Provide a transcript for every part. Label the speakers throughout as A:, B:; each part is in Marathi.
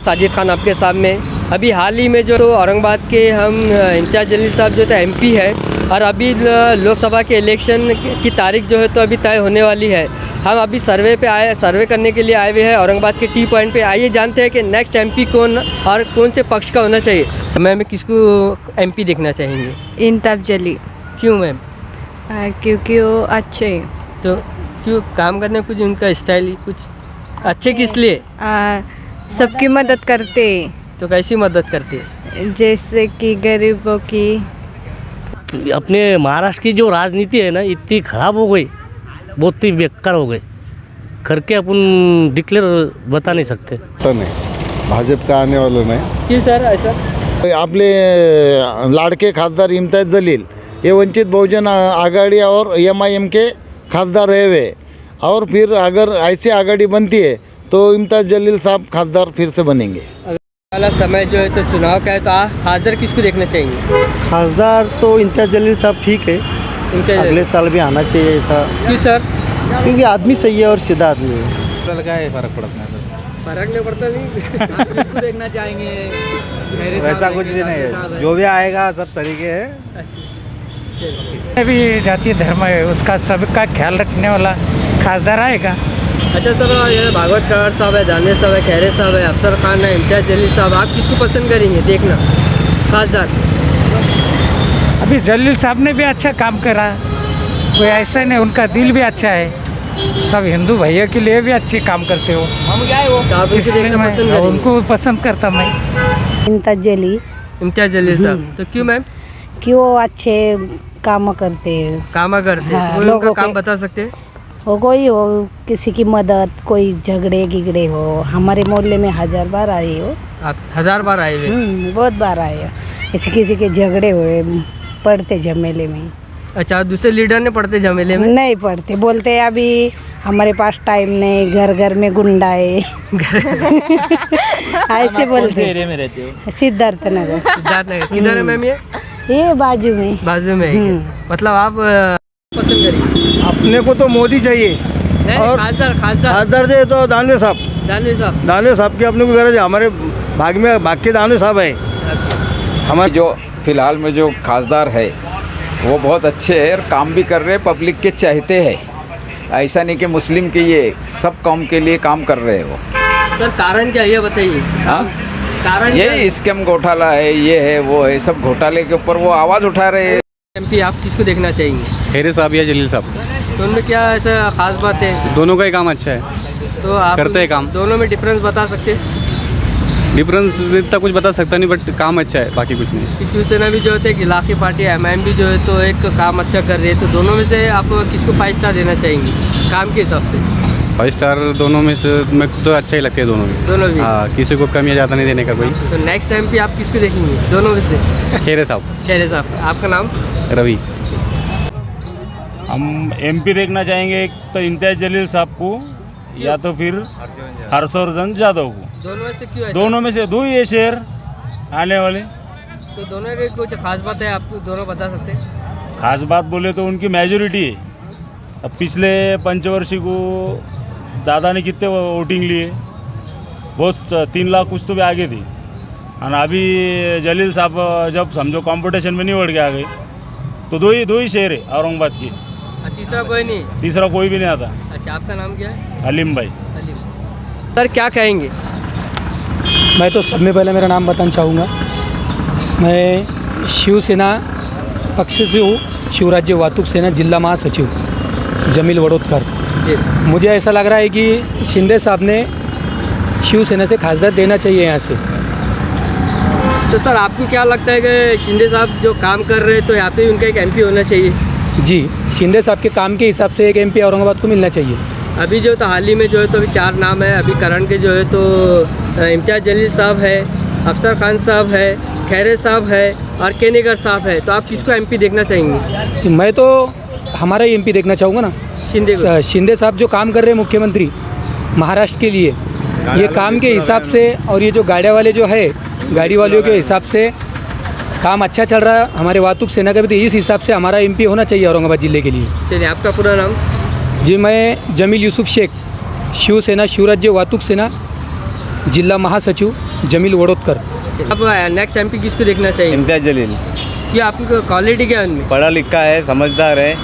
A: साजिद खान आपके सामने। अभी हाल ही में जो तो औरंगाबाद के हम इम्तियाज़ जलील साहब जो थे एमपी है, और अभी लोकसभा के इलेक्शन की तारीख जो है तो अभी तय होने वाली है। हम अभी सर्वे करने के लिए आए हुए हैं औरंगाबाद के टी पॉइंट पे। आइए जानते हैं कि नेक्स्ट एमपी कौन और कौन से पक्ष का होना चाहिए। समय में किसको एमपी देखना चाहेंगे?
B: इंताब जली।
A: क्यों मैम?
B: क्योंकि वो अच्छे,
A: तो क्यों काम करने कुछ उनका स्टाइल कुछ अच्छे किस लिए?
B: सबकी मदद करते,
A: तो कैसी मदद करते हैं?
B: जैसे कि गरीबों की।
C: अपने महाराष्ट्र की जो राजनीति है ना, इतनी ख़राब हो गई, बहुत ही बेकार हो गई, करके अपन डिक्लेयर बता नहीं सकते।
D: तो नहीं, भाजप का आने वाला नहीं।
A: क्यों सर ऐसा?
D: आपले लाडके खासदार इम्तियाज जलील ये वंचित बहुजन आघाड़ी और एमआईएम के खासदार रहे हुए, और फिर अगर ऐसी आघाड़ी बनती है तो इम्तियाज जलील साहब खासदार फिर से बनेंगे।
A: वाला समय जो है तो चुनाव का है, तो आप खासदार किसको देखना चाहेंगे?
E: खासदार तो इम्तियाज जलील साहब ठीक है, अगले साल भी आना चाहिए ऐसा।
A: क्यों सर?
E: क्योंकि आदमी सही है और सीधा आदमी है।
F: लगा है, फर्क पड़ता है,
A: फर्क नहीं पड़ता नहीं।
F: देखना चाहेंगे वैसा कुछ भी नहीं है, जो भी आएगा सब तरीके है।
G: भी जातीय धर्म है, उसका सबका ख्याल रखने वाला खासदार आएगा।
A: अच्छा सर, ये भागवत कराड़ साहब है, दानवे साहब है, खैरे साहब है, अफसर खान है, इम्तियाज जलील साहब, आप किसको पसंद करेंगे देखना खासदार?
G: अभी जलील साहब ने भी अच्छा काम करा, कोई ऐसा नहीं, उनका दिल भी अच्छा है, सब हिंदू भैया के लिए भी अच्छे काम करते हो।
A: हम क्या है वो, तो आप उनको देखना पसंद करेंगे?
G: उनको पसंद करता मैं।
A: इम्तियाज जलील साहब। तो क्यों मैम?
H: क्यों अच्छे काम करते हैं।
A: काम करते हैं, तो उनका काम बता सकते हैं?
H: हो कोई हो, किसी की मदद, कोई झगड़े गिगड़े हो, हमारे मोहल्ले में 1000 बार आए हो।
A: आप 1000 बार आए हुए?
H: बहुत बार आए हो। किसी के झगड़े हुए, पड़ते झमेले में।
A: अच्छा, दूसरे लीडर ने पढ़ते झमेले में?
H: नहीं पड़ते, बोलते अभी हमारे पास टाइम नहीं, घर घर में गुंडा है। ऐसे बोलते।
F: एरिया में रहते हो?
H: सिद्धार्थ नगर।
A: सिद्धार्थ नगर किधर है मैम?
H: ये बाजू में
A: है क्या? मतलब आप पसंद करिए?
E: अपने को तो मोदी चाहिए,
A: नहीं,
E: और
A: खासदार
E: दे तो दानवे साहब की अपने को गरज है। हमारे भाग के दानवे साहब है।
I: हमारे जो फिलहाल में जो खासदार है वो बहुत अच्छे हैं और काम भी कर रहे हैं, पब्लिक के चाहते हैं। ऐसा नहीं कि मुस्लिम के, ये सब कौम के लिए काम कर रहे हैं वो।
A: सर कारण क्या है ये बताइए?
I: हाँ,
A: कारण
I: ये स्कैम घोटाला है, ये है वो है, सब घोटाले के ऊपर वो आवाज़ उठा रहे हैं।
A: एमपी आप किसको देखना चाहेंगे?
F: खैरे साहब या जलील साहब?
A: तो उनमें क्या ऐसा खास बात है?
F: दोनों का ही काम अच्छा है,
A: तो आप
F: करते हैं काम।
A: दोनों में डिफरेंस बता सकते हैं?
F: डिफरेंस इतना कुछ बता सकता नहीं, बट काम अच्छा है, बाकी कुछ नहीं।
A: शिवसेना भी जो है इलाकी पार्टी, एमआईएम भी जो है तो एक काम अच्छा कर रही है, तो दोनों में से आप किसको 5 स्टार देना चाहेंगे काम के हिसाब से?
F: 5 स्टार दोनों में से मेरे को तो अच्छा ही लगता है, दोनों भी। हाँ, किसी को कम या ज़्यादा नहीं देने का कोई।
A: तो नेक्स्ट टाइम पे आप किसको देखेंगे दोनों में से?
F: खैरे साहब।
A: आपका नाम?
F: रवि।
J: हम एमपी देखना चाहेंगे, एक तो इम्तियाज जलील साहब को, या तो फिर हर्षवर्धन यादव को।
A: दोनों में से क्यों ऐसा?
J: दोनों में से दो ही है शेर आने वाले।
A: तो दोनों की कुछ खास बात है, आपको दोनों बता सकते हैं?
J: खास बात बोले तो उनकी मेजोरिटी है। अब पिछले पंचवर्षी को दादा ने कितने वोटिंग लिए, बहुत 3 लाख कुछ तो भी आगे थी। और अभी जलील साहब जब समझो कंपटीशन में नहीं बढ़ के आ गए, तो दो ही शेर है औरंगाबाद की।
A: तीसरा कोई नहीं?
J: तीसरा कोई भी नहीं आता।
A: अच्छा, आपका नाम क्या है?
J: हलीम भाई।
A: सर क्या कहेंगे?
E: मैं तो सब में पहले मेरा नाम बताना चाहूँगा। मैं शिवसेना पक्ष से हूँ, शिवराज्य वाहतूक सेना जिला महासचिव जमील वडोदकर। मुझे ऐसा लग रहा है कि शिंदे साहब ने शिवसेना से खासदार देना चाहिए यहाँ से।
A: तो सर आपको क्या लगता है कि शिंदे साहब जो काम कर रहे हैं तो यहाँ पे उनका एक एमपी होना चाहिए?
E: जी, शिंदे साहब के काम के हिसाब से एक एमपी औरंगाबाद को मिलना चाहिए।
A: अभी जो तो हाल ही में जो है तो अभी 4 नाम है। अभी करण के जो है तो इम्तियाज जलील साहब है, अफसर खान साहब है, खैरे साहब है और केनेगर साहब है। तो आप किसको एमपी देखना चाहेंगे?
E: मैं तो हमारा ही एमपी देखना चाहूँगा ना, शिंदे साहब जो काम कर रहे हैं मुख्यमंत्री महाराष्ट्र के लिए, ये काम के हिसाब से, और ये जो गाड़ियाँ वाले जो है गाड़ी वालों के हिसाब से काम अच्छा चल रहा है हमारे वाहतूक सेना का भी, तो इस हिसाब से हमारा एमपी होना चाहिए औरंगाबाद ज़िले के लिए।
A: चलिए, आपका पूरा नाम?
E: जी, मैं जमील यूसुफ शेख, शिवसेना शिवराज्य वाहतूक सेना जिला महासचिव जमील वडोदकर।
A: अब नेक्स्ट एमपी किसको देखना चाहिए?
F: इम्तियाज जलील
A: कि आपको क्वालिटी क्या है उनमें?
F: पढ़ा लिखा है, समझदार है,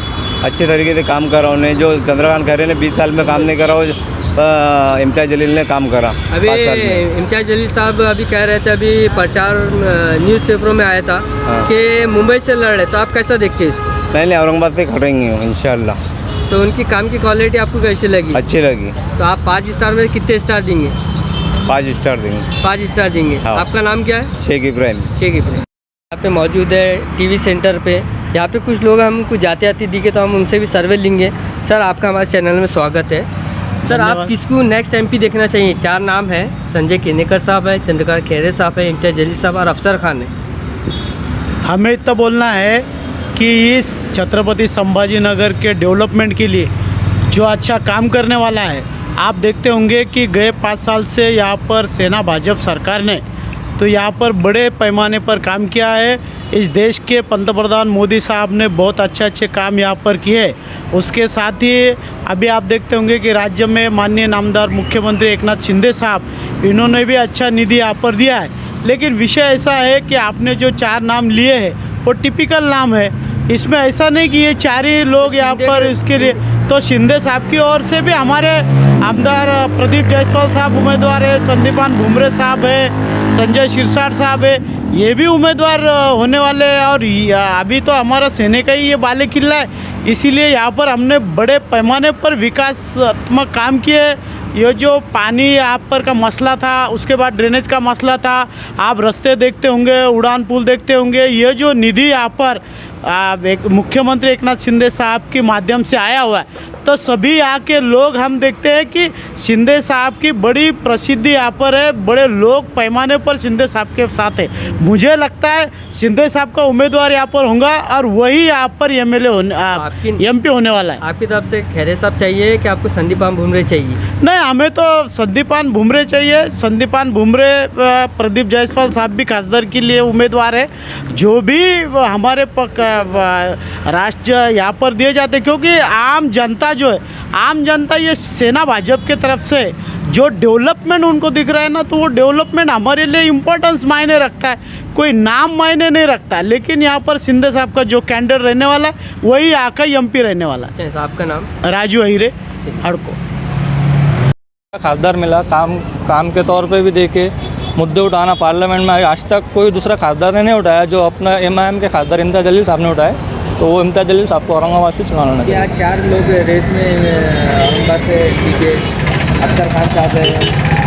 F: अच्छे तरीके से काम करा उन्हें। जो चंद्रकांत खैरे ने 20 साल में काम नहीं करा, वो इम्तियाज जलील ने काम करा
A: अभी
F: 5 साल में।
A: इम्तियाज जलील साहब अभी कह रहे थे, अभी प्रचार न्यूज़पेपरों में आया था कि मुंबई से लड़ रहे, तो आप कैसा देखते हैं इसको?
F: नहीं, औरंगाबाद से खटेंगे इंशाल्लाह।
A: तो उनकी काम की क्वालिटी आपको कैसी लगी?
F: अच्छी लगी।
A: तो आप 5 स्टार में कितने स्टार देंगे?
F: 5 स्टार देंगे।
A: 5 स्टार देंगे।
F: हाँ।
A: आपका नाम क्या है?
F: शेख इब्राहिम।
A: शेख इब्राहिम। यहाँ पे मौजूद है टीवी सेंटर पे। यहाँ पे कुछ लोग हमको जाते आते दिखे, तो हम उनसे भी सर्वे लेंगे। सर, आपका हमारे चैनल में स्वागत है। सर, आप किसको नेक्स्ट एमपी देखना चाहिए? 4 नाम है, संजय केनेकर साहब है, चंद्रकांत खैरे साहब है, इम्तियाज जलील साहब और अफसर खान है।
K: हमें इतना बोलना है कि इस छत्रपति संभाजीनगर के डेवलपमेंट के लिए जो अच्छा काम करने वाला है, आप देखते होंगे कि गए 5 साल से यहाँ पर सेना भाजपा सरकार ने तो यहाँ पर बड़े पैमाने पर काम किया है। इस देश के पंतप्रधान मोदी साहब ने बहुत अच्छे काम यहाँ पर किए। उसके साथ ही अभी आप देखते होंगे कि राज्य में माननीय नामदार मुख्यमंत्री एकनाथ शिंदे साहब, इन्होंने भी अच्छा निधि यहाँ पर दिया है। लेकिन विषय ऐसा है कि आपने जो 4 नाम लिए हैं वो टिपिकल नाम है। इसमें ऐसा नहीं कि ये 4 ही लोग यहाँ पर इसके लिए, तो शिंदे साहब की ओर से भी हमारे आमदार प्रदीप जायसवाल साहब उम्मीदवार है, संदीपान भुमरे साहब है, संजय शिरसाट साहब है, ये भी उम्मीदवार होने वाले हैं। और अभी तो हमारा सेना का ही ये बाले किला है, इसीलिए यहाँ पर हमने बड़े पैमाने पर विकासात्मक काम किए। ये जो पानी यहाँ पर का मसला था, उसके बाद ड्रेनेज का मसला था, आप रास्ते देखते होंगे, उड़ान पुल देखते होंगे। ये जो निधि यहाँ पर एक मुख्यमंत्री एकनाथ शिंदे साहब के माध्यम से आया हुआ है, तो सभी यहाँ के लोग हम देखते हैं कि शिंदे साहब की बड़ी प्रसिद्धि यहाँ पर है, बड़े लोग पैमाने पर शिंदे साहब के साथ है। मुझे लगता है शिंदे साहब का उम्मीदवार यहाँ पर होगा और वही यहाँ पर एमएलए एमपी होने वाला है।
A: आपकी तरफ से खैरे साहब चाहिए कि आपको संदीपान भुमरे चाहिए?
K: नहीं, हमें तो संदीपान भुमरे चाहिए। संदीपान भुमरे, प्रदीप जायसवाल साहब भी खासदार के लिए उम्मीदवार है। जो भी हमारे राष्ट्र यहाँ पर दिए जाते, क्योंकि आम जनता जो है, आम जनता ये सेना भाजपा की तरफ से जो डेवलपमेंट उनको दिख रहा है ना, तो वो डेवलपमेंट हमारे लिए इम्पोर्टेंस मायने रखता है, कोई नाम मायने नहीं रखता। लेकिन यहाँ पर शिंदे साहब का जो कैंडिडेट रहने वाला है वही यहाँ का एमपी रहने वाला है।
A: आपका नाम?
K: राजू अहिरे, हड़को।
L: खासदार मिला, काम के तौर पे भी देखे, मुद्दे उठाना पार्लियामेंट में आज तक कोई दूसरा खासदार ने नहीं उठाया जो अपना एमआईएम के खासदार इम्तियाज जलील साहब ने उठाए, तो वो इम्तियाज जलील साहब को औरंगाबाद से चुनाव
A: क्या 4 लोग रेस में औरंगाबाद से टीके? अफसर खान साहब है,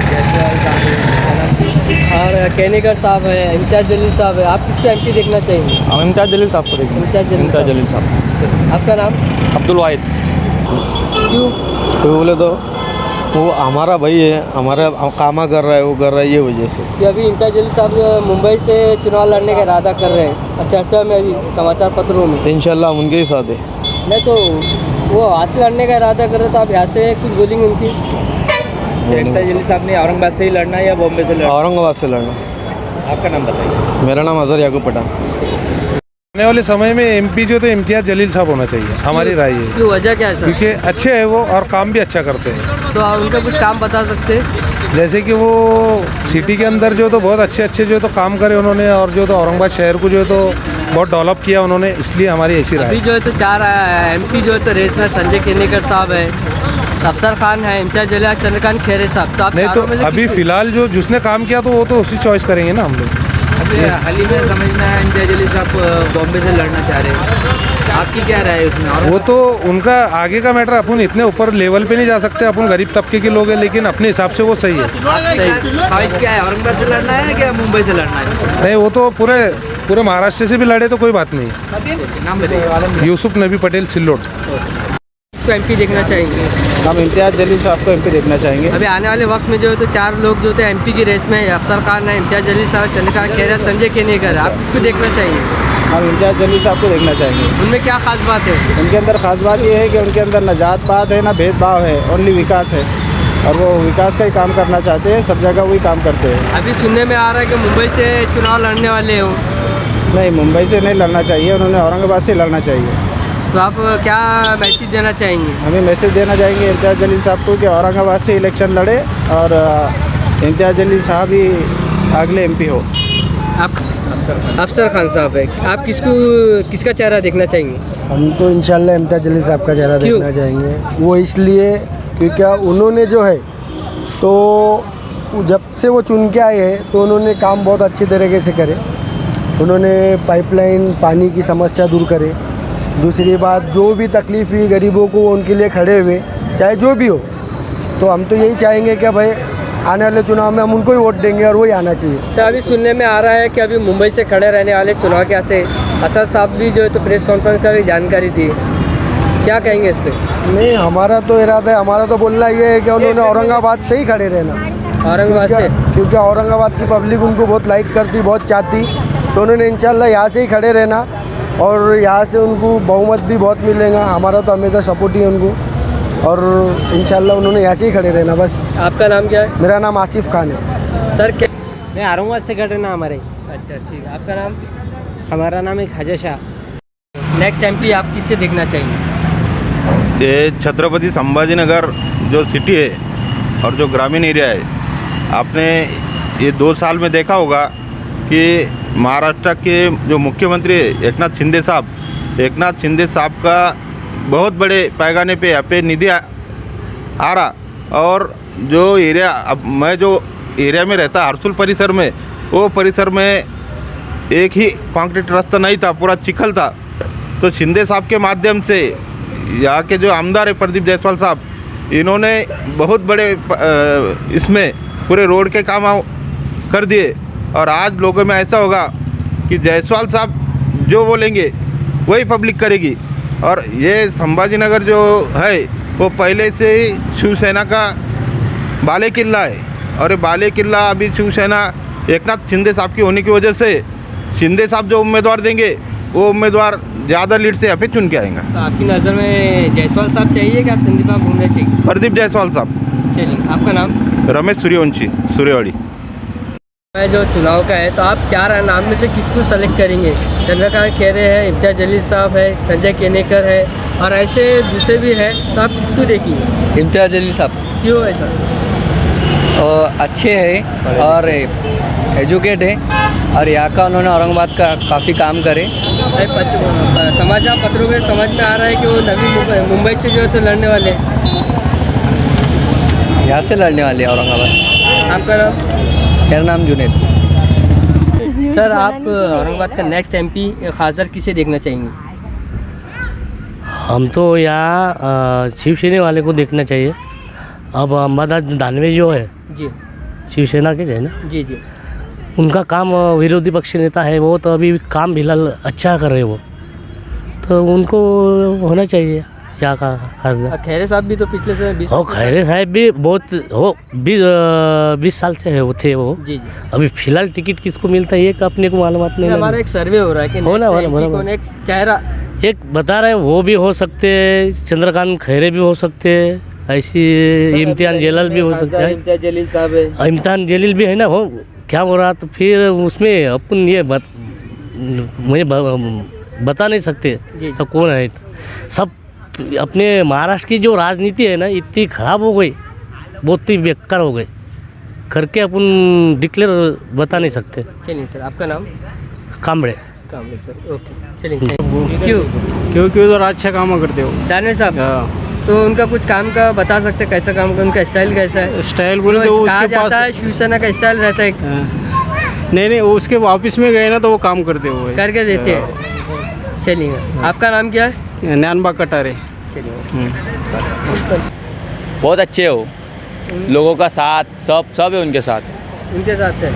A: जायसवाल साहब है और केनेकर साहब है, इम्तियाज जलील साहब है। आप किसको एमपी देखना चाहिए?
L: हम इम्तियाज जलील साहब को देखेंगे। इम्तियाज जलील साहब।
A: आपका नाम?
L: अब्दुल वाहिद।
A: क्यों?
M: तो बोले तो वो हमारा भाई है, हमारा कामा कर रहा है, वो कर रहा है, ये वजह से।
A: कि अभी इम्तियाज जलील साहब मुंबई से चुनाव लड़ने का इरादा कर रहे हैं और चर्चा में अभी समाचार पत्रों में।
M: इंशाल्लाह हम उनके ही साथ है।
A: नहीं तो वो वहाँ से लड़ने का इरादा कर रहे, तो आप यहाँ से कुछ बोलेंगे उनकी? इम्तियाज जलील साहब ने औरंगाबाद से ही लड़ना है या बॉम्बे से लड़ना?
M: औरंगाबाद से लड़ना।
A: आपका नाम बताइए।
M: मेरा नाम अजहर याकूब पठान।
N: आने वाले समय में एमपी जो तो इम्तियाज जलील साहब होना चाहिए, हमारी राय है।
A: क्यों, वजह क्या है सर?
N: क्योंकि अच्छे हैं वो और काम भी अच्छा करते हैं।
A: तो आप उनका कुछ काम बता सकते हैं?
N: जैसे कि वो सिटी के अंदर जो तो बहुत अच्छे जो तो काम करे उन्होंने, और जो तो औरंगाबाद शहर को जो तो बहुत डेवलप किया उन्होंने, इसलिए हमारी ऐसी राय।
A: अभी जो है तो 4 एमपी जो है तो रेस में संजय केनेकर साहब है, अफसर खान है, इम्तियाज जलील, चंद्रकांत खैरे साहब। तो आप
N: नहीं, तो अभी फिलहाल जो जिसने काम किया तो वो तो उसी चॉइस करेंगे ना हम लोग।
A: हाल ही में समझना है इम्तियाज जलील साहब बॉम्बे से लड़ना चाह रहे हैं, आपकी क्या राय है उसमें?
N: वो तो उनका आगे का मैटर, अपन इतने ऊपर लेवल पे नहीं जा सकते, अपन गरीब तबके के लोग हैं, लेकिन अपने हिसाब से वो सही है।
A: ख्वाहिश क्या है, औरंगाबाद से लड़ना है क्या मुंबई से लड़ना है?
N: नहीं, वो तो पूरे महाराष्ट्र से भी लड़े तो कोई बात नहीं।
A: नाम बताइए।
N: यूसुफ नबी पटेल, सिल्लोड।
A: इसको एमपी देखना चाहेंगे?
M: हम इम्तियाज जलील साहब को एमपी देखना चाहेंगे।
A: अभी आने वाले वक्त में जो है तो 4 लोग जो थे एमपी की रेस में, अफसर खान है, इम्तियाज जलील साहब, चंद्रकांत खैरे, संजय केनेकर। आप किसको देखना चाहिए?
M: हम इम्तियाज जलील साहब को देखना चाहेंगे।
A: उनमें क्या खास बात है?
M: उनके अंदर खास बात ये है कि उनके अंदर न जात पात है, ना भेदभाव है, ओनली विकास है, और वो विकास का ही काम करना चाहते हैं, सब जगह वही काम करते हैं।
A: अभी सुनने में आ रहा है कि मुंबई से चुनाव लड़ने वाले हो।
M: नहीं, मुंबई से नहीं लड़ना चाहिए, उन्होंने औरंगाबाद से लड़ना चाहिए।
A: तो आप क्या मैसेज देना चाहेंगे?
M: हमें मैसेज देना चाहेंगे इम्तियाज जलील साहब को कि औरंगाबाद से इलेक्शन लड़े, और इम्तियाज जलील साहब ही अगले एमपी हो।
A: आप अफसर खान साहब है, आप किसका चेहरा देखना चाहेंगे?
O: हम तो इंशाल्लाह इम्तियाज़ जलील साहब का चेहरा
A: क्यों?
O: देखना चाहेंगे। वो इसलिए क्योंकि उन्होंने जो है तो जब से वो चुन के आए हैं तो उन्होंने काम बहुत अच्छी तरीके से करे। उन्होंने पाइपलाइन पानी की समस्या दूर करे। दूसरी बात, जो भी तकलीफ़ हुई गरीबों को वो उनके लिए खड़े हुए, चाहे जो भी हो। तो हम तो यही चाहेंगे कि भाई आने वाले चुनाव में हम उनको ही वोट देंगे और वही आना चाहिए।
A: सर, अभी सुनने में आ रहा है कि अभी मुंबई से खड़े रहने वाले चुनाव के वास्ते असद साहब भी जो है तो प्रेस कॉन्फ्रेंस कर जानकारी दी, क्या कहेंगे इस पर?
O: नहीं, हमारा तो इरादा है, हमारा तो बोलना ये है कि उन्होंने औरंगाबाद से ही खड़े रहना।
A: औरंगाबाद से?
O: क्योंकि औरंगाबाद की पब्लिक उनको बहुत लाइक करती, बहुत चाहती, तो उन्होंने इंशाल्लाह यहाँ से ही खड़े रहना और यहाँ से उनको बहुमत भी बहुत मिलेगा। हमारा तो हमेशा सपोर्ट ही है उनको और इंशाल्लाह उन्होंने यहाँ से ही खड़े रहना बस।
A: आपका नाम क्या है?
O: मेरा नाम आसिफ खान है।
A: सर क्या?
P: मैं औरंगाबाद से खड़े ना हमारे।
A: अच्छा ठीक है, आपका नाम?
P: हमारा नाम है ख्वाजा शाह।
A: नेक्स्ट एमपी आप किससे देखना चाहेंगे?
Q: ये छत्रपति संभाजीनगर जो सिटी है और जो ग्रामीण एरिया है, आपने ये 2 साल में देखा होगा कि महाराष्ट्र के जो मुख्यमंत्री है एकनाथ शिंदे साहब का बहुत बड़े पैमाने पे यहाँ पे निधि आ रहा। और जो एरिया, अब मैं जो एरिया में रहता हरसुल परिसर में, वो परिसर में एक ही कंक्रीट रास्ता नहीं था, पूरा चिखल था। तो शिंदे साहब के माध्यम से यहाँ के जो आमदार है प्रदीप जायसवाल साहब, इन्होंने बहुत बड़े इसमें पूरे रोड के काम कर दिए। और आज लोगों में ऐसा होगा कि जायसवाल साहब जो बोलेंगे वही पब्लिक करेगी। और ये संभाजीनगर जो है वो पहले से ही शिवसेना का बाले किला है और ये बाले किला अभी शिवसेना एकनाथ शिंदे साहब की होने की वजह से शिंदे साहब जो उम्मीदवार देंगे वो उम्मीदवार ज़्यादा लीड से यहाँ पे चुन के आएंगे।
A: तो आपकी नज़र में जायसवाल साहब चाहिए क्या संदीप साहब घूमने चाहिए?
Q: प्रदीप जायसवाल साहब।
A: चलिए, आपका नाम?
Q: रमेश सूर्यवंशी, सूर्यवाड़ी।
A: जो चुनाव का है तो आप 4 नाम में से किसको सेलेक्ट करेंगे? चंद्रकांत खैरे है, इम्तियाज़ जलील साहब है, संजय केनेकर है और ऐसे दूसरे भी है, तो आप किसको देखेंगे?
L: इम्तियाज़ जलील साहब।
A: क्यों ऐसा?
L: अच्छे हैं और एजुकेट है और यहाँ का उन्होंने औरंगाबाद का काफ़ी काम करे।
A: समाचार पत्रों में समझ में आ रहा है कि वो नवी मुंबई से जो है तो लड़ने वाले हैं।
L: यहाँ से लड़ने वाले हैं औरंगाबाद।
A: आपका नाम?
L: मेरा नाम जुनेद।
A: सर, आप औरंगाबाद का नेक्स्ट एमपी खासदार किसे देखना चाहेंगे?
C: हम तो यहाँ शिवसेना वाले को देखना चाहिए। अब अंबादास दानवे जो है
A: जी,
C: शिवसेना के है ना
A: जी जी,
C: उनका काम, विरोधी पक्ष नेता है वो, तो अभी काम फिलहाल अच्छा कर रहे वो, तो उनको होना चाहिए यहाँ का खासदार।
A: खैरे साहब भी तो पिछले से 20
C: और खैरे साहब भी बहुत हो 20 साल से है वो थे वो।
A: जी जी।
C: अभी फिलहाल टिकट किसको मिलता है ये अपने को मालूमात नहीं।
A: हमारा एक सर्वे हो रहा है कि
C: हो ना,
A: कौन एक चेहरा
C: एक बता रहे हैं, वो भी हो सकते हैं, चंद्रकांत खैरे भी हो सकते हैं, ऐसी इम्तियाज़ जलील भी हो सकता है।
A: इम्तियाज़ जलील साहब है,
C: इम्तियाज़ जलील भी है ना, हो क्या हो रहा, तो फिर उसमें अपन ये मुझे बता नहीं सकते तो कौन है। सब अपने महाराष्ट्र की जो राजनीति है ना इतनी ख़राब हो गई, बहुत ही बेकार हो गई, करके अपन डिक्लेयर बता नहीं सकते।
A: चलिए सर, आपका नाम?
C: कामड़े
A: सर। ओके, चलिए। क्यों
P: तो अच्छा काम करते हो
A: दानवे साहब? तो उनका कुछ काम का बता सकते हैं, कैसा काम का, उनका स्टाइल कैसा है?
P: स्टाइल बोले तो
A: कहा
P: उसके
A: जाता है
P: पास
A: शिवसेना का स्टाइल रहता है।
P: नहीं, उसके ऑफिस में गए ना तो वो काम करते हुए
A: करके देते हैं। चलिए, आपका नाम क्या है?
P: न्यानबा कटारे।
A: चलिए,
R: बहुत अच्छे हो, लोगों का साथ सब है उनके साथ
A: है।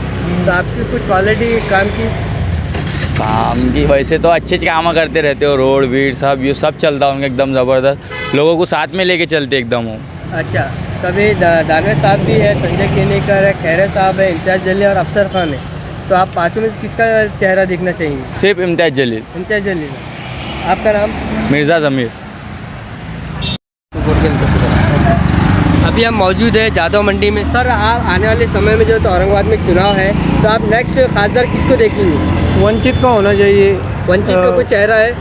A: तो आपकी कुछ क्वालिटी काम की
R: वैसे तो अच्छे काम करते रहते हो, रोड वीड सब ये सब चलता है उनका एकदम ज़बरदस्त, लोगों को साथ में लेके चलते एकदम हो।
A: अच्छा, तभी दानवे साहब भी है, संजय केनेकर है, खैरे साहब है, इम्तियाज़ जलील और अफसर खान है, तो आप पाँचों में किसका चेहरा देखना चाहेंगे?
R: सिर्फ इम्तियाज़ जलील।
A: इम्तियाज़ जलील। आपका नाम?
R: मिर्ज़ा ज़मीर।
A: अभी हम मौजूद है जादव मंडी में। सर, आप आने वाले समय में जो तो औरंगाबाद में चुनाव है, तो आप नेक्स्ट खासदार किसको देखेंगे?
P: वंचित का होना चाहिए।
A: वंचित का कुछ चेहरा है?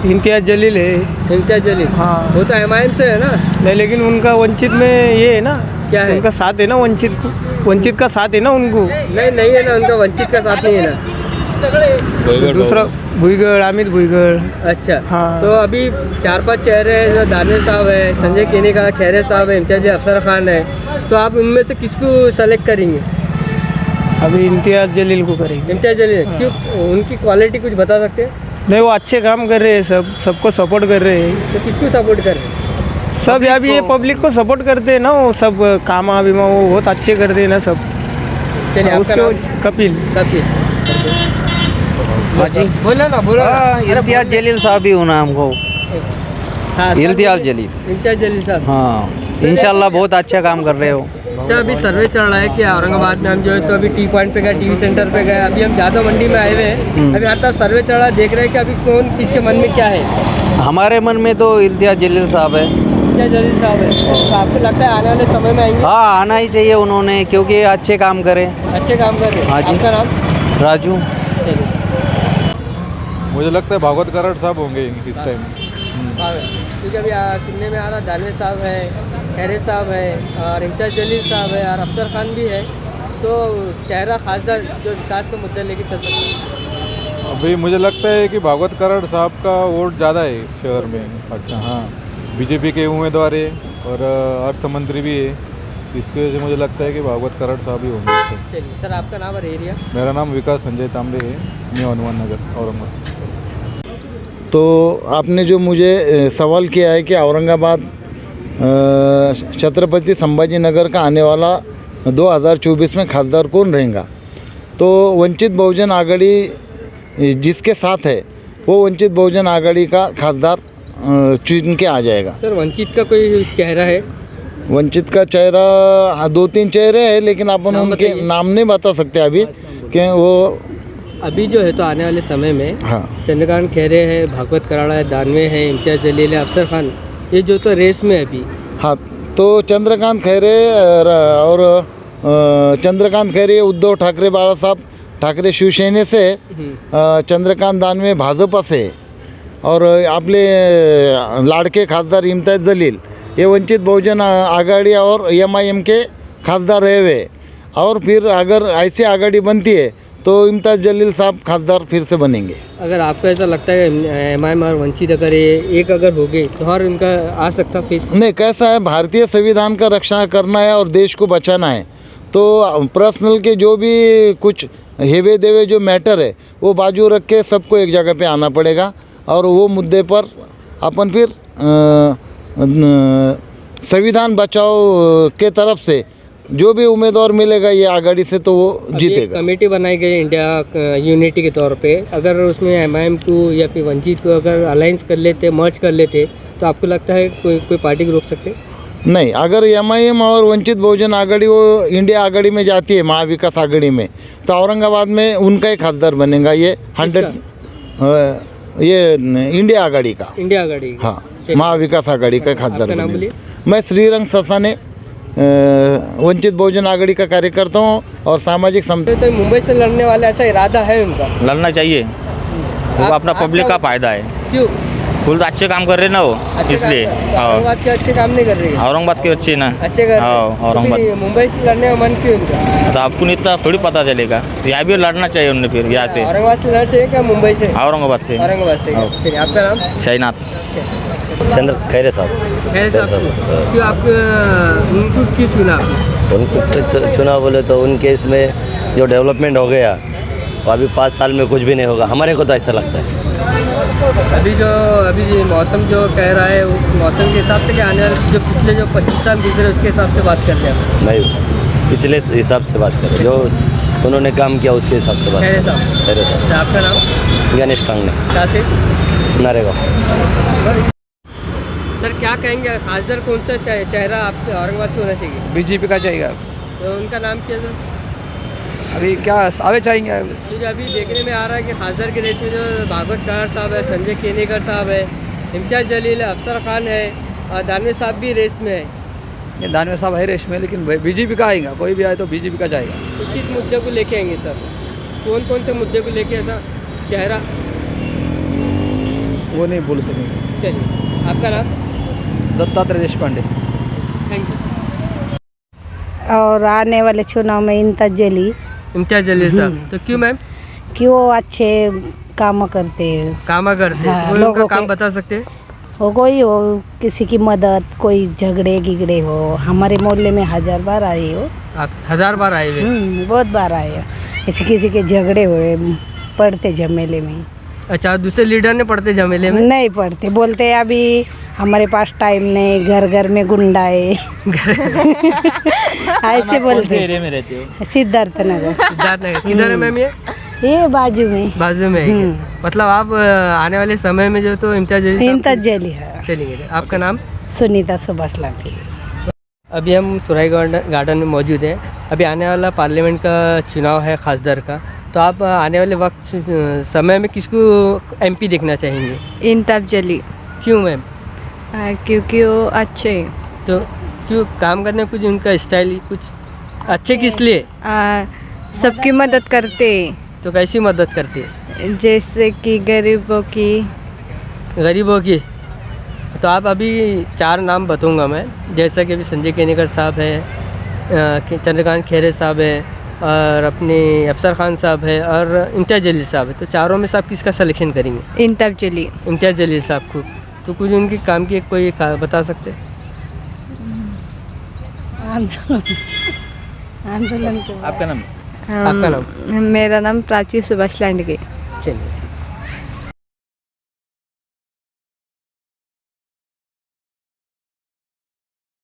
P: इम्तियाज़ जलील है।
A: इम्तियाज़ जलील,
P: हाँ,
A: वो तो MIM से है ना?
P: नहीं, लेकिन उनका वंचित में ये है ना
A: क्या है?
S: उनका साथ है ना वंचित का साथ है ना उनको।
A: नहीं है ना, उनका वंचित का साथ नहीं है ना।
S: दूसरा भुईगढ़, अमित भुईगढ़।
A: अच्छा
S: हाँ।
A: तो अभी 4-5 चेहरे हैं, जो दानवे साहब है, संजय केनेका, खैरे साहब है, इम्तियाज अफसर खान है, तो आप उनमें से किसको सेलेक्ट करेंगे?
S: अभी इम्तियाज जलील को करेंगे।
A: इम्तियाज जलील, क्यों? उनकी क्वालिटी कुछ बता सकते हैं?
S: नहीं, वो अच्छे काम कर रहे हैं, सबको सपोर्ट कर रहे हैं।
A: तो किसको सपोर्ट कर रहे हैं?
S: सब यहाँ भी ये पब्लिक को सपोर्ट करते हैं ना, वो सब कामा बीमा वो बहुत अच्छे करते हैं ना सब।
A: चलिए, आपका नाम?
S: कपिल।
M: हाँ जी,
A: बोला ना, बोला।
M: इम्तियाज जलील साहब ही होना हमको।
A: हाँ,
M: इम्तियाज जलील।
A: इम्तियाज जलील साहब।
M: हाँ, इंशाल्लाह बहुत अच्छा काम कर रहे हो।
A: सर, अभी सर्वे चल रहा है कि औरंगाबाद में हम जो है तो अभी टी पॉइंट पे गए, टीवी सेंटर पे गए, अभी हम जादव मंडी में आए हुए हैं। अभी हर तरफ सर्वे चल रहा है, देख रहे हैं कि अभी कौन किसके मन में क्या है।
M: हमारे मन में तो इम्तियाज जलील साहब है।
A: इम्तियाज जलील साहब है, तो आपको लगता है आने वाले समय में आएंगे?
M: हाँ, आना ही चाहिए उन्होंने, क्योंकि अच्छे काम करे।
A: अच्छे काम कर रहे हैं।
M: हाँ जी।
A: आपका नाम?
M: राजू।
N: मुझे लगता है भागवत कराड़ साहब होंगे इस टाइम।
A: क्योंकि अभी सुनने में आ रहा दानवे साहब है, खैरे साहब है और इम्तियाज जलील साहब है और अफसर खान भी है, तो चेहरा खासदार जो विकास का मुद्दा लेके चल सकता है।
N: अभी मुझे लगता है कि भागवत कराड़ साहब का वोट ज़्यादा है इस शहर में। अच्छा हाँ, बीजेपी के उम्मीदवार है और अर्थ मंत्री भी है, इसकी वजह से मुझे लगता है कि भागवत कराड़ साहब ही होंगे।
A: चलिए सर, आपका नाम और एरिया?
N: मेरा नाम विकास संजय तांबे है, न्यू हनुमान नगर, औरंगाबाद।
D: तो आपने जो मुझे सवाल किया है कि औरंगाबाद छत्रपति संभाजी नगर का आने वाला 2024 में खासदार कौन रहेगा, तो वंचित बहुजन आघाड़ी जिसके साथ है वो वंचित बहुजन आघाड़ी का खासदार चुन के आ जाएगा।
A: सर, वंचित का कोई चेहरा है?
D: वंचित का चेहरा 2-3 चेहरे हैं, लेकिन अपन उनके नाम नहीं बता सकते अभी कि वो
A: अभी जो है तो आने वाले समय में
D: हाँ
A: चंद्रकांत खैरे है, भागवत कराड़ा है, दानवे है, इम्तियाज जलील है, अफसर खान, ये जो तो रेस में है अभी।
D: हाँ, तो चंद्रकांत खैरे और चंद्रकांत खैरे उद्धव ठाकरे, बाला साहब ठाकरे शिवसेने से, चंद्रकांत दानवे भाजपा से और आपले लाडके खासदार इम्तियाज जलील ये वंचित बहुजन आघाड़ी और MIM के खासदार रहे हुए, और फिर अगर ऐसी आघाड़ी बनती है तो इम्तियाज जलील साहब खासदार फिर से बनेंगे।
A: अगर आपको ऐसा लगता है MIM और वंचित अगर ये एक अगर हो गई तो हर उनका आ सकता फेस?
D: नहीं, कैसा है, भारतीय संविधान का रक्षा करना है और देश को बचाना है, तो पर्सनल के जो भी कुछ हेवे देवे जो मैटर है वो बाजू रख के सबको एक जगह पे आना पड़ेगा, और वो मुद्दे पर अपन फिर संविधान बचाओ के तरफ से जो भी उम्मीदवार मिलेगा ये आघाड़ी से तो वो जीतेगा।
A: कमेटी बनाई गई इंडिया यूनिटी के तौर पे, अगर उसमें MIM को या फिर वंचित को अगर अलायंस कर लेते, मर्ज कर लेते, तो आपको लगता है कोई पार्टी को रोक सकते?
D: नहीं, अगर MIM और वंचित बहुजन आघाड़ी वो इंडिया आघाड़ी में जाती है, महाविकास आघाड़ी में, तो औरंगाबाद में उनका ही खासदार बनेगा। ये 100 ये इंडिया आघाड़ी का।
A: इंडिया आघाड़ी?
D: हाँ, महाविकास आघाड़ी का खासदार
A: नाम
D: बनेगा। मैं श्रीरंग ससाने वंचित बहुजन आघाड़ी का कार्यकर्ता हूँ और सामाजिक
A: तो मुंबई से लड़ने वाला ऐसा इरादा है उनका?
R: लड़ना चाहिए, वो अपना पब्लिक का फायदा है।
A: क्यों?
R: फुल अच्छे काम कर रहे ना वो, इसलिए।
A: औरंगाबाद के अच्छे काम नहीं कर रहे?
R: औरंगाबाद के अच्छे ना
A: अच्छे कर रहे हैं।
R: औरंगाबाद
A: मुंबई से लड़ने का मन क्यों उनका?
R: तो आपको इतना थोड़ी पता चलेगा, यहाँ भी लड़ना चाहिए उन्हें फिर यहाँ से।
A: औरंगाबाद से लड़ना चाहिए क्या मुंबई से?
R: औरंगाबाद से।
A: औरंगाबाद से। चलिए, आपका नाम?
R: शहीनाथ
C: चंद्र खैरे साहब।
A: खैरे साहब, क्यों आप उनको क्यों चुना आपने?
C: उनको चुना बोले तो उनके इसमें जो डेवलपमेंट हो गया वो अभी 5 साल में कुछ भी नहीं होगा, हमारे को तो ऐसा लगता है।
A: अभी मौसम जो कह रहा है उस मौसम के हिसाब से क्या आने वाले जो पिछले जो 25 साल गुजरे उसके हिसाब से बात करते हैं?
C: नहीं, पिछले हिसाब से बात करें, जो उन्होंने काम किया उसके हिसाब से बात करें। खैरे साहब।
A: आपका नाम?
C: गणेश कांगने।
A: क्या से?
C: नरेगा।
A: सर, क्या कहेंगे, खासदार कौन सा चेहरा आप औरंगाबाद से होना चाहिए?
S: बीजेपी का चाहिए।
A: तो उनका नाम क्या सर?
S: अभी क्या आवे चाहेंगे?
A: मुझे अभी देखने में आ रहा है कि खासदार के रेस में जो भागवत कराड़ साहब है, संजय केनेकर साहब है, इम्तियाज जलील है, अफसर खान है और दानवे साहब भी रेस में है।
S: ये दानवे साहब है रेस में, लेकिन बीजेपी का आएगा, कोई भी आए तो बीजेपी का जाएगा।
A: तो किस मुद्दे को लेके आएंगे सर? कौन से मुद्दे को लेके ऐसा चेहरा?
S: वो नहीं बोल सकेंगे।
A: चलिए, आपका नाम?
S: दत्तात्रेय देशपांडे।
A: Thank you.
H: और आने वाले चुनाव में इम्तियाज जलील।
A: इम्तियाज जलील साहब, तो क्यों मैम?
H: कि वो अच्छे काम करते हैं।
A: काम करते हैं,
H: हाँ,
A: तो कोई उनका
H: लोगों
A: काम
H: के-
A: बता सकते हैं?
H: हो कोई हो, किसी की मदद, कोई झगड़े गिगड़े हो, हमारे मोहल्ले में 1000 बार आए हो।
A: आप 1000 बार आए हुए?
H: बहुत बार आए हो। किसी के झगड़े हुए पड़ते झमेले में।
A: अच्छा, दूसरे लीडर ने पढ़ते झमेले में?
H: नहीं पढ़ते, बोलते हैं अभी हमारे पास टाइम नहीं, घर घर में गुंडा है। ऐसे बोलते।
T: एरिया में रहते हो?
H: सिद्धार्थ नगर।
A: सिद्धार्थ नगर किधर है मैम?
H: ये बाजू में।
A: बाजू में है क्या? मतलब आप आने वाले समय में जो तो इम्तियाज जलील साहब
H: इम्तियाज जलील है।
A: चलेंगे। आपका नाम?
H: सुनीता सुभाष लाठी।
A: अभी हम सुराई गार्डन में मौजूद हैं। अभी आने वाला पार्लियामेंट का चुनाव है खासदार का, तो आप आने वाले वक्त समय में किसको एमपी देखना चाहेंगे?
B: इम्तियाज जलील।
A: क्यों मैम?
B: क्योंकि वो अच्छे हैं।
A: तो क्यों काम करने कुछ उनका स्टाइल कुछ अच्छे किस लिए?
B: सबकी मदद करते हैं।
A: तो कैसी मदद करती है?
B: जैसे कि गरीबों की।
A: गरीबों की? तो आप अभी 4 नाम बताऊंगा मैं, जैसा कि अभी संजय केनेकर साहब है, चंद्रकांत खैरे साहब है, और अपने अफसर खान साहब है, और इम्तियाज जलील साहब है। तो चारों में से आप किसका सिलेक्शन करेंगे?
B: इम्तियाज जलील।
A: इम्तियाज जलील साहब को। तो कुछ उनके काम की कोई बता सकते हैं?
H: आंदोलन के
T: आपका नाम?
A: आपका नाम?
B: मेरा नाम प्राची सुभाष लांडगे।
A: चलिए।